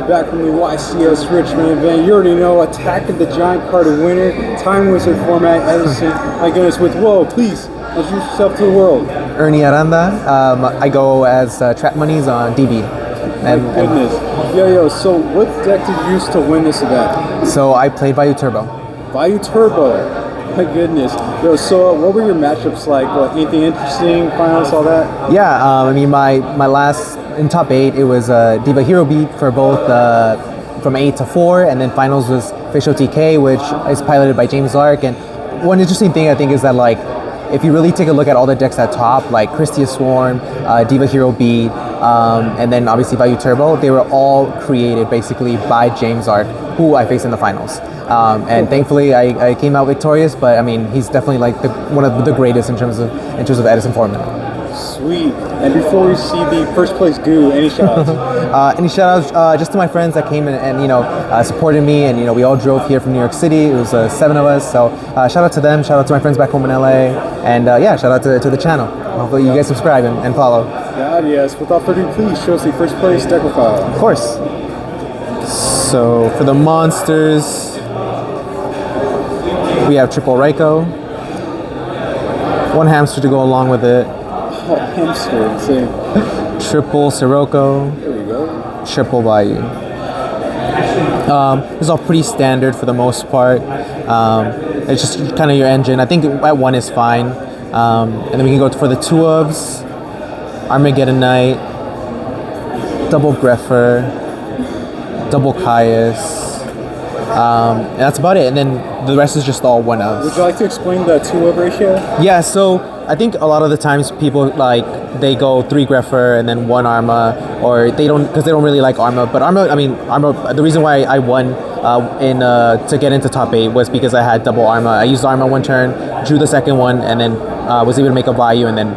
we're back from the YCS Richmond event. You already know, Attack of the Giant card winner, Time Wizard format, Edison. My goodness, with whoa, please, introduce yourself to the world. Ernie Aranda. I go as Trap Monies on DB. My goodness. Yo, so what deck did you use to win this event? So I played Vayu Turbo. Vayu Turbo. My goodness. Yo, so what were your matchups like? What, anything interesting, finals, all that? Yeah, I mean, my last, in top 8, it was Diva Hero Beat for both from 8 to 4, and then finals was Official TK, which is piloted by James Lark. And one interesting thing I think is that, like, if you really take a look at all the decks at top, like Christia Swarm, Diva Hero Beat, and then obviously Vayu Turbo, they were all created basically by James Lark, who I faced in the finals. And thankfully I came out victorious, but I mean, he's definitely like one of the greatest in terms of Edison format. Sweet. And before we see the first place goo, any shout outs? Any shout outs just to my friends that came and you know, supported me, and you know, we all drove here from New York City. It was 7 of us, so shout out to them, shout out to my friends back home in LA, and yeah, shout out to the channel. Hopefully you guys subscribe and follow. God, yes. Without further ado, please show us the first place deck profile. Of course. So for the monsters, we have triple Raikou, one hamster to go along with it. Oh, hamster, insane. Triple Sirocco. There we go. Triple Vayu. This is all pretty standard for the most part. It's just kind of your engine. I think at 1 is fine. And then we can go for the 2 ofs. Armageddon Knight, double Greffer, double Caius. And that's about it. And then the rest is just all 1 ofs. Would you like to explain the 2-of ratio? Yeah, so I think a lot of the times people they go 3 Greffer and then 1 Arma, or they don't, because they don't really like Arma. But Arma, the reason why I won to get into top 8 was because I had double Arma. I used Arma 1 turn, drew the second one, and then was able to make a Vayu and then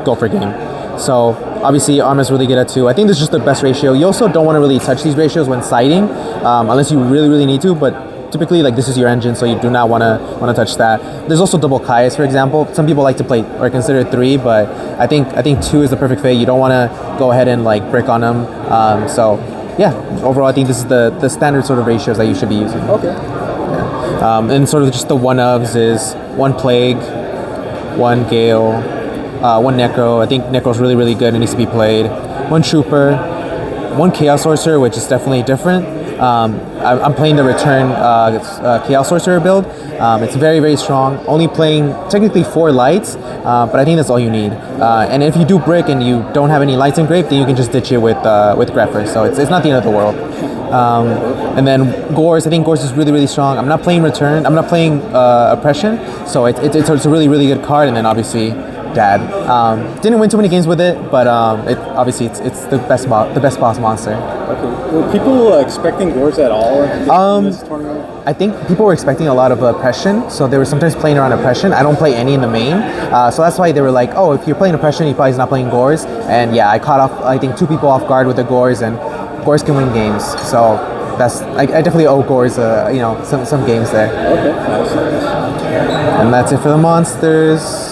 go for game. So obviously Arma's really good at 2. I think this is just the best ratio. You also don't want to really touch these ratios when siding, unless you really need to, but typically, like, this is your engine, so you do not want to touch that. There's also double Caius, for example. Some people like to play or consider 3, but I think 2 is the perfect fit. You don't want to go ahead and like brick on them. So yeah, overall, I think this is the standard sort of ratios that you should be using. Okay. Yeah. And sort of just the 1 ofs is 1 Plague, 1 Gale, 1 Necro. I think Necro's really good and needs to be played. 1 Trooper, 1 Chaos Sorcerer, which is definitely different. I'm playing the Return Chaos Sorcerer build. It's very strong. Only playing technically 4 lights, but I think that's all you need. And if you do brick and you don't have any lights engraved, then you can just ditch it with Greffer. So it's not the end of the world. And then Gores, I think Gores is really strong. I'm not playing Return. I'm not playing Oppression. So it's a really good card. And then obviously Dad. Didn't win too many games with it, but obviously it's the best boss monster. Okay. Were people expecting Gores at all in this tournament? I think people were expecting a lot of Oppression, so they were sometimes playing around Oppression. I don't play any in the main, so that's why they were like, oh, if you're playing Oppression, you probably not playing Gores. And yeah, I caught off, I think, 2 people off guard with the Gores, and Gores can win games. So I definitely owe Gores, you know, some games there. Okay, nice. And that's it for the monsters.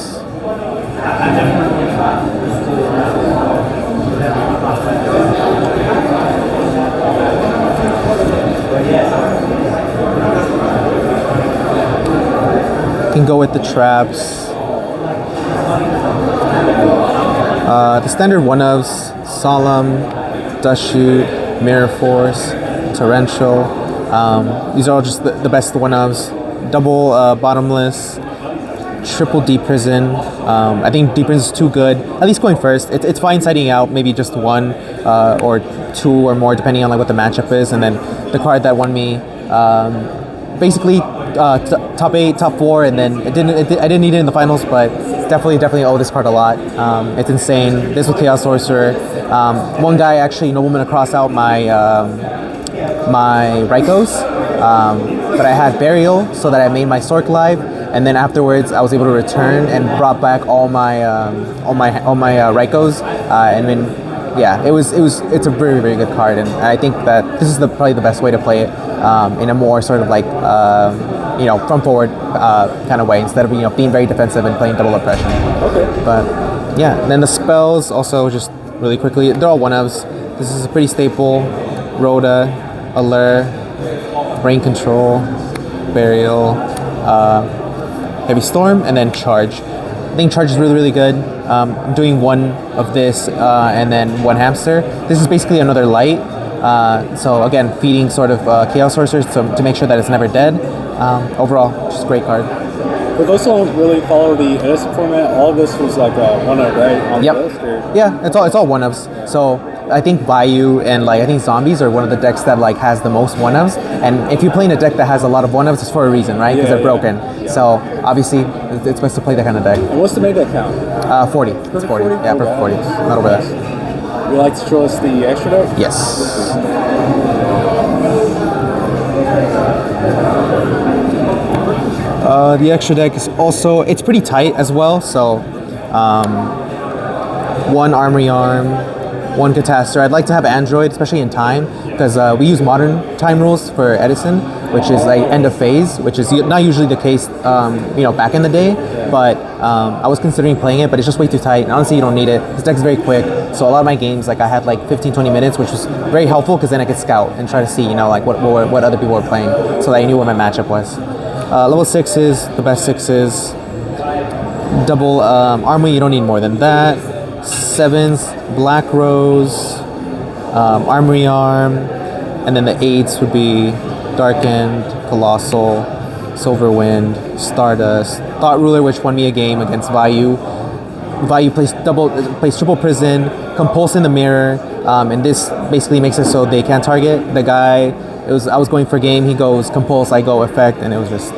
Can go with the traps. The standard 1 ofs: Solemn, Dust Shoot, Mirror Force, Torrential. These are all just the best 1 ofs. Double Bottomless, triple Deep Prison. I think Deep Prison is too good. At least going first. It's fine siding out, maybe just 1 or 2 or more, depending on like what the matchup is. And then the card that won me, basically top 8, top 4, and then I didn't need it in the finals, but definitely owe this card a lot. It's insane. This was Chaos Sorcerer. One guy actually Nobleman to cross out my Raikous, but I had Burial, so that I made my Sork live, and then afterwards I was able to return and brought back all my Raikous, and then yeah, it's a very good card, and I think that this is probably the best way to play it in a more sort of like you know, front forward kind of way, instead of, you know, being very defensive and playing double Oppression. Okay. But yeah, and then the spells also, just really quickly, they're all 1 ofs. This is a pretty staple. Rhoda, Allure, Brain Control, Burial, Heavy Storm, and then Charge. I think Charge is really, really good. I'm doing one of this and then one Hamster. This is basically another light. So again, feeding sort of Chaos Sorcerers to make sure that it's never dead. Overall, just a great card. For those who don't really follow the Edison format, all of this was like a one-up, right? On Yep. the list, or? Yeah, it's all one-ofs. So I think Vayu and like I think Zombies are one of the decks that like has the most one-ofs. And if you play in a deck that has a lot of one-ofs, it's for a reason, right? Because they're broken. Yeah. So obviously, it's best to play that kind of deck. And what's the main deck count? 40. It's 40. Yeah, perfect 40. Not over that. Would you like to show us the extra deck? Yes. The extra deck is also, it's pretty tight as well. So, one Armory Arm, one Catastor. I'd like to have Android, especially in time, because we use modern time rules for Edison, which is like end of phase, which is not usually the case, back in the day. But I was considering playing it, but it's just way too tight. And honestly, you don't need it. This deck's very quick. So a lot of my games, like I had like 15-20 minutes, which was very helpful because then I could scout and try to see, like what other people were playing, so that I knew what my matchup was. Level 6s, the best 6s. Double Armory, you don't need more than that. 7s, Black Rose, Armory Arm, and then the 8s would be Darkened, Colossal, Silverwind, Stardust, Thought Ruler, which won me a game against Vayu. Vayu plays triple prison, compulse in the mirror, and this basically makes it so they can't target the guy. I was going for game, he goes compulse, I go effect, and it was just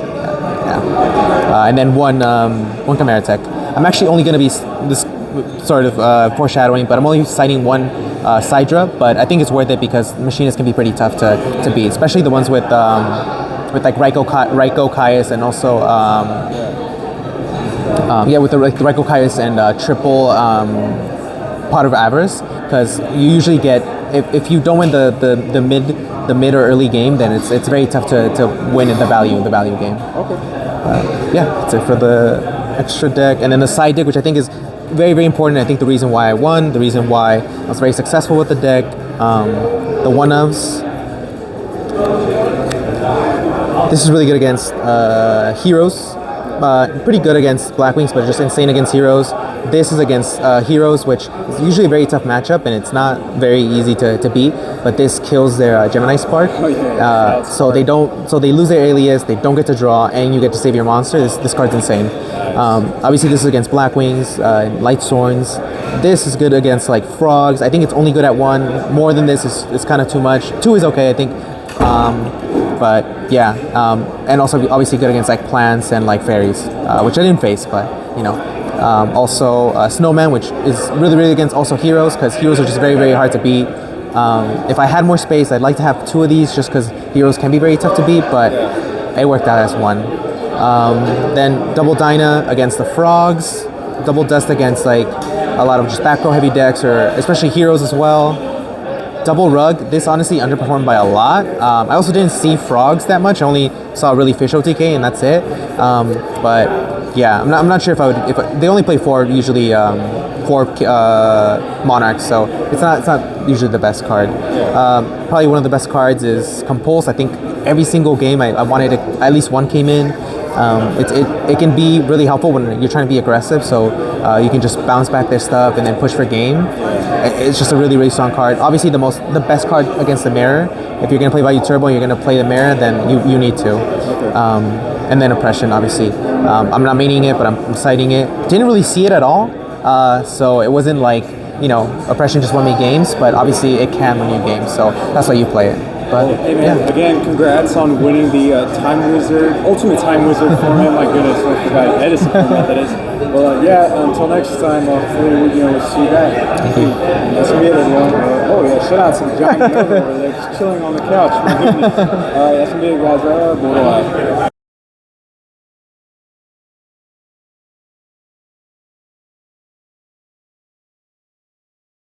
and then one Chimera Tech. I'm actually only going to be this sort of foreshadowing, but I'm only citing one Sidra, but I think it's worth it because machinists can be pretty tough to beat, especially the ones with like Raiko Caius and also with the Raiko Caius and triple Pot of Avarice, because you usually get if you don't win the mid or early game, then it's very tough to win in the value game. Okay. That's it for the extra deck, and then the side deck, which I think is very, very important. I think the reason why I won, the reason why I was very successful with the deck, the one-ofs. This is really good against heroes. Pretty good against blackwings, but just insane against heroes. This is against heroes, which is usually a very tough matchup, and it's not very easy to beat. But this kills their Gemini Spark, so they lose their alias, they don't get to draw, and you get to save your monster. This card's insane. Obviously, this is against blackwings, light sworns. This is good against like frogs. I think it's only good at 1. More than this is kind of too much. 2 is okay, I think. But yeah, and also obviously good against like plants and like fairies, which I didn't face, but also snowman, which is really, really against also heroes, because heroes are just very, very hard to beat. If I had more space, I'd like to have 2 of these just because heroes can be very tough to beat, but it worked out as 1. Then double Dyna against the frogs, double Dust against like a lot of just back row heavy decks, or especially heroes as well. Double Rug, this honestly underperformed by a lot. I also didn't see frogs that much. I only saw really fish OTK, and that's it. But yeah, I'm not sure if I would. If they only play 4 usually, 4 monarchs, so it's not usually the best card. Probably one of the best cards is Compulse. I think every single game I wanted at least 1 came in. It can be really helpful when you're trying to be aggressive, so you can just bounce back their stuff and then push for game. It's just a really, really strong card. Obviously, the best card against the mirror. If you're gonna play Vayu Turbo and you're gonna play the mirror, then you need to. And then Oppression, obviously. I'm not maining it, but I'm citing it. Didn't really see it at all, so it wasn't like Oppression just won me games, but obviously it can win you games, so that's why you play it. But hey man, again, congrats on winning the Ultimate Time Wizard format. My goodness, I forgot Edison format that is. Well, until next time, hopefully we'll see you back. Thank you. That's gonna be it, everyone. Shout out to Johnny over there, just chilling on the couch. My goodness. All right, that's gonna be it, guys.